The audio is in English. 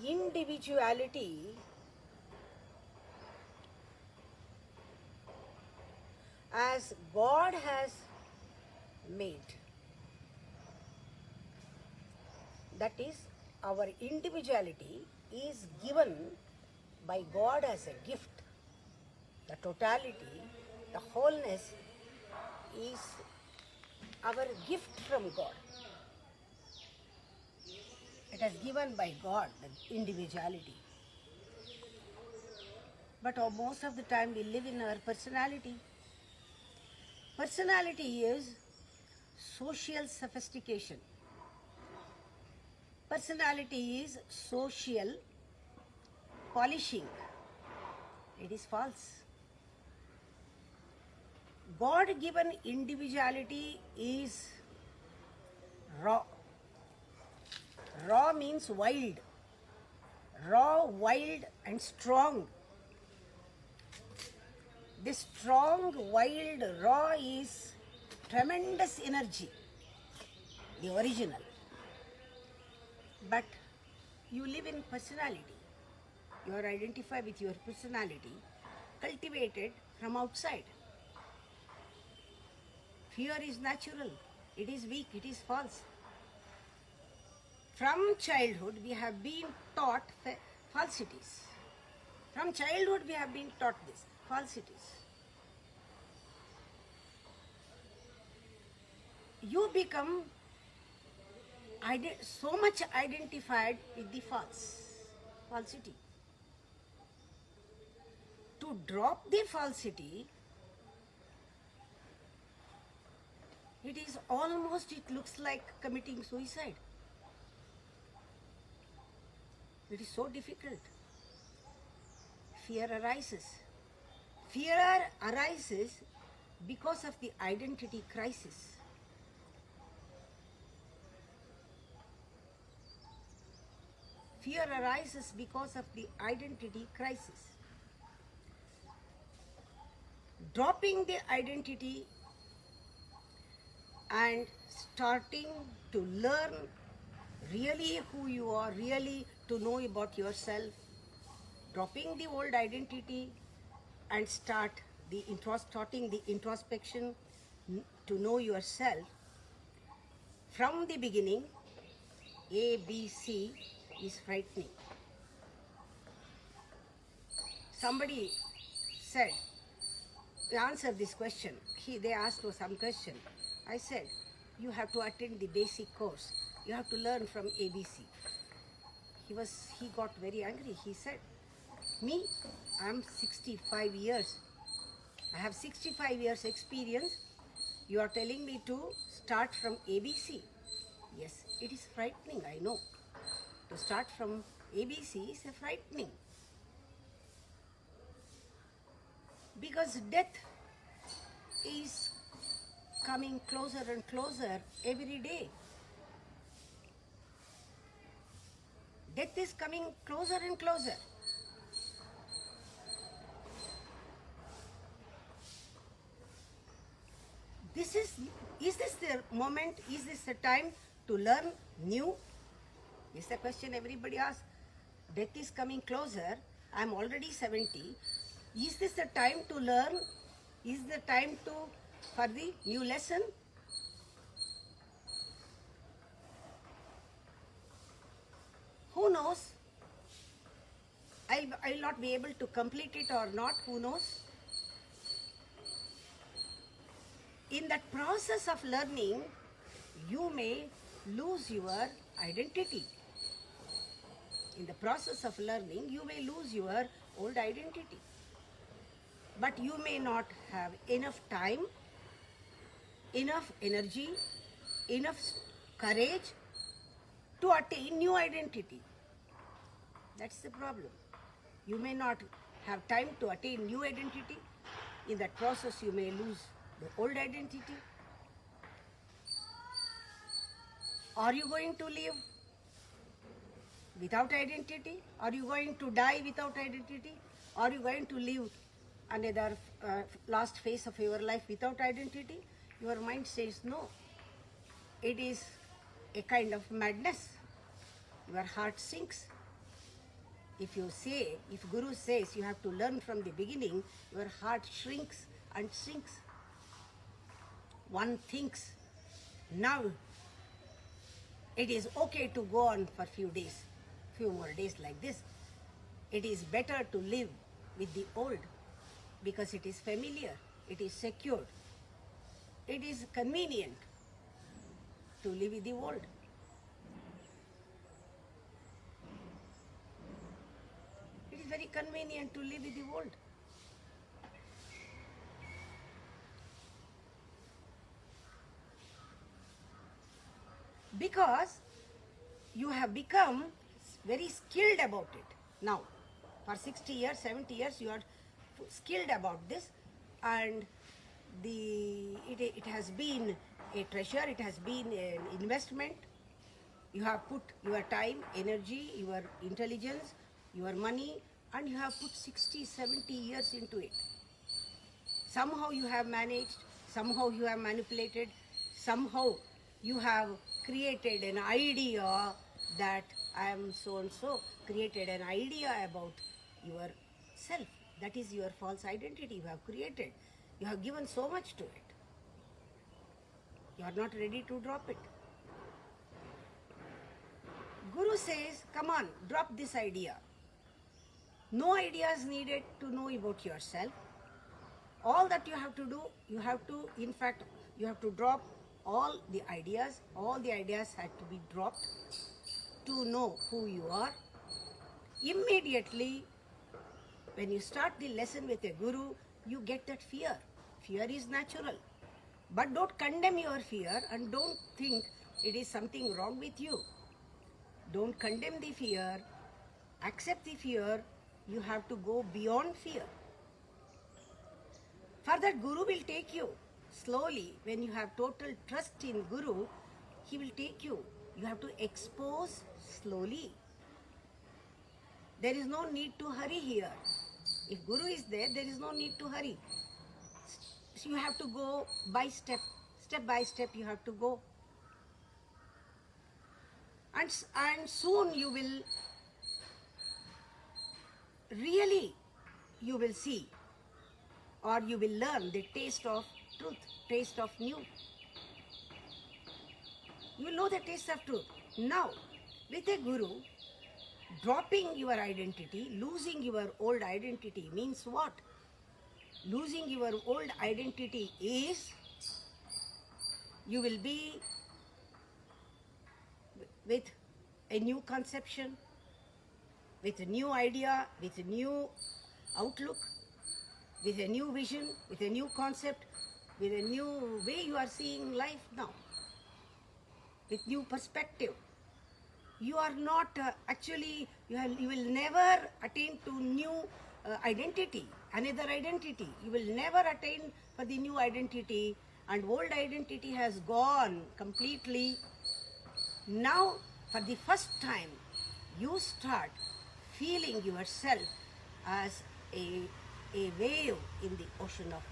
individuality as God has made. That is, our individuality is given by God as a gift. The totality, the wholeness is our gift from God. It is given by God, the individuality. But most of the time we live in our personality. Personality is social sophistication. Personality is social polishing. It is false. God-given individuality is raw. Raw means wild. Raw, wild and strong. This strong, wild, raw is tremendous energy, the original. But you live in personality. You are identified with your personality, cultivated from outside. Fear is natural. It is weak. It is false. From childhood, we have been taught falsities. From childhood, we have been taught this, falsities. You become so much identified with the falsity. To drop the falsity, it is almost, it looks like committing suicide. It is so difficult. Fear arises. Fear arises because of the identity crisis. Fear arises because of the identity crisis. Dropping the identity and starting to learn really who you are, really to know about yourself, dropping the old identity and starting the introspection to know yourself. From the beginning, ABC is frightening. Somebody said, answer this question. They asked for some question. I said, you have to attend the basic course. You have to learn from ABC. He got very angry. He said, me, I'm 65 years. I have 65 years experience. You are telling me to start from ABC. Yes, it is frightening, I know. To start from ABC is frightening. Because death is coming closer and closer every day. Death is coming closer and closer. Is this the moment, is this the time to learn new? Is the question everybody asks. Death is coming closer. I am already 70. Is this the time to learn? Is the time for the new lesson? Who knows? I'll not be able to complete it or not, who knows? In that process of learning, you may lose your identity. In the process of learning, you may lose your old identity. But you may not have enough time, enough energy, enough courage to attain new identity. That's the problem. You may not have time to attain new identity. In that process, you may lose the old identity. Are you going to live without identity? Are you going to die without identity? Are you going to live another last phase of your life without identity? Your mind says no. It is a kind of madness. Your heart sinks. if Guru says you have to learn from the beginning, your heart shrinks and sinks. One thinks, now it is okay to go on for few more days like this. It is better to live with the old because it is familiar, it is secure, it is convenient to live with the old. It is very convenient to live with the old. Because you have become very skilled about it now. For 60 years, 70 years, you are skilled about this, and it has been a treasure, it has been an investment. You have put your time, energy, your intelligence, your money, and you have put 60, 70 years into it. Somehow you have managed, somehow you have manipulated, somehow you have created an idea that I am so and so, created an idea about yourself. That is your false identity you have created. You have given so much to it. You are not ready to drop it. Guru says, come on, drop this idea. No idea is needed to know about yourself. All that you have to do, you have to drop all the ideas. All the ideas had to be dropped to know who you are. Immediately, when you start the lesson with a guru, you get that fear. Fear is natural. But don't condemn your fear and don't think it is something wrong with you. Don't condemn the fear. Accept the fear. You have to go beyond fear. For that, Guru will take you slowly. When you have total trust in Guru, he will take you. You have to expose slowly. There is no need to hurry here. If Guru is there, there is no need to hurry. So you have to go by step by step you have to go. And soon you will really, you will see, or you will learn the taste of truth, taste of new. You will know the taste of truth. Now, with a Guru, dropping your identity, losing your old identity means what? Losing your old identity is you will be with a new conception, with a new idea, with a new outlook, with a new vision, with a new concept, with a new way you are seeing life now, with new perspective. You are not actually, you will never attain to new identity, another identity. You will never attain for the new identity, and old identity has gone completely. Now, for the first time, you start feeling yourself as a wave in the ocean of